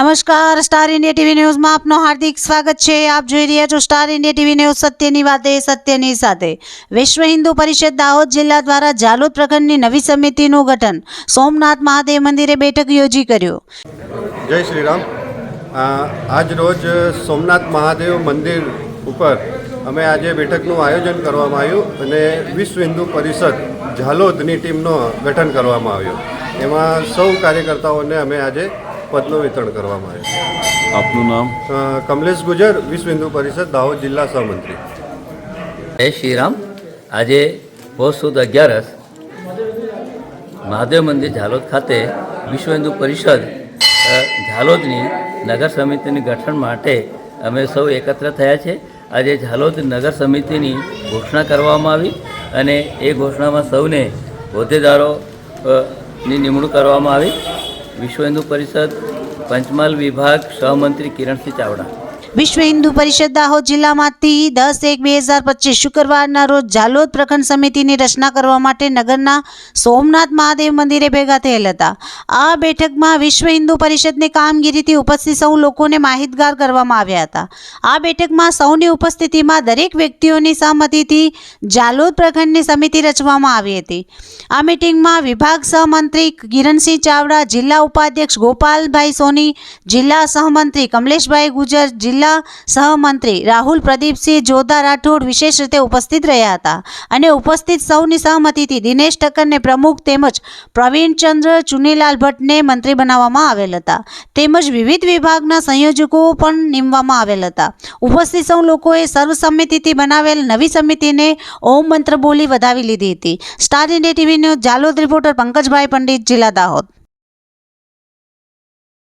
નમસ્કાર, star India TV ન્યૂઝમાં આપનું હાર્દિક સ્વાગત છે। આપ જોઈ રહ્યા છો સ્ટાર ઇન્ડિયા ટીવી ન્યૂઝ, સત્યની વાતે સત્યની સાથે। વિશ્વ હિન્દુ પરિષદ દાહોદ જિલ્લા દ્વારા ઝાલોદ પ્રખંડની નવી સમિતિનું ગઠન, સોમનાથ મહાદેવ મંદિરે બેઠક યોજી કર્યો। જય શ્રી રામ। આજ રોજ સોમનાથ મહાદેવ મંદિર ઉપર અમે આજે બેઠકનું આયોજન કરવામાં આવ્યું અને વિશ્વ હિન્દુ પરિષદ ઝાલોદની ટીમનું ગઠન કરવામાં આવ્યું। એમાં સૌ કાર્યકર્તાઓને અમે આજે પદનું વિતરણ કરવામાં આવ્યું। આપનું નામ? કમલેશ ગુજર, વિશ્વ હિન્દુ પરિષદ દાહોદ જિલ્લા સહમંત્રી। જય શ્રી રામ। આજે પૌષ સુદ 11 મહાદેવ મંદિર ઝાલોદ ખાતે વિશ્વ હિન્દુ પરિષદ ઝાલોદની નગર સમિતિની ગઠન માટે અમે સૌ એકત્ર થયા છે। આજે ઝાલોદ નગર સમિતિની ઘોષણા કરવામાં આવી અને એ ઘોષણામાં સૌને હોદ્દેદારોની નિમણૂક કરવામાં આવી। વિશ્વ હિન્દુ પરિષદ પંચમહાલ વિભાગ સહમંત્રી કિરણસિંહ ચાવડા। વિશ્વ હિન્દુ પરિષદ દાહોદ જિલ્લામાંથી 10/1/2025 શુક્રવારના રોજ ઝાલોદ પ્રખંડ સમિતિની રચના કરવા માટે નગરના સોમનાથ મહાદેવ મંદિરે ભેગા થયેલ હતા। આ બેઠકમાં વિશ્વ હિન્દુ પરિષદની કામગીરીથી ઉપસ્થિત સૌ લોકોને માહિતગાર કરવામાં આવ્યા હતા। આ બેઠકમાં સૌની ઉપસ્થિતિમાં દરેક વ્યક્તિઓની સહમતિથી ઝાલોદ પ્રખંડની સમિતિ રચવામાં આવી હતી। આ મિટિંગમાં વિભાગ સહમંત્રી કિરણસિંહ ચાવડા, જિલ્લા ઉપાધ્યક્ષ ગોપાલભાઈ સોની, જિલ્લા સહમંત્રી કમલેશભાઈ ગુજર, જિલ્લા સહમંત્રી રાહુલ પ્રદીપસિંહ જોધા રાઠોડ વિશેષ રીતે ઉપસ્થિત રહ્યા હતા અને ઉપસ્થિત સૌની સહમતિથી દિનેશ ઠક્કરને પ્રમુખ તેમજ પ્રવીણચંદ્ર ચુનીલાલ ભટ્ટને મંત્રી બનાવવામાં આવેલ હતા તેમજ વિવિધ વિભાગના સંયોજકો પણ નીમવામાં આવેલ હતા। ઉપસ્થિત સૌ લોકોએ સર્વસંમતિથી બનાવેલ નવી સમિતિને ઓમ મંત્ર બોલી વધાવી લીધી હતી। Star India TV news Jhalod reporter Pankajbhai Pandit, જિલ્લા દાહોદ।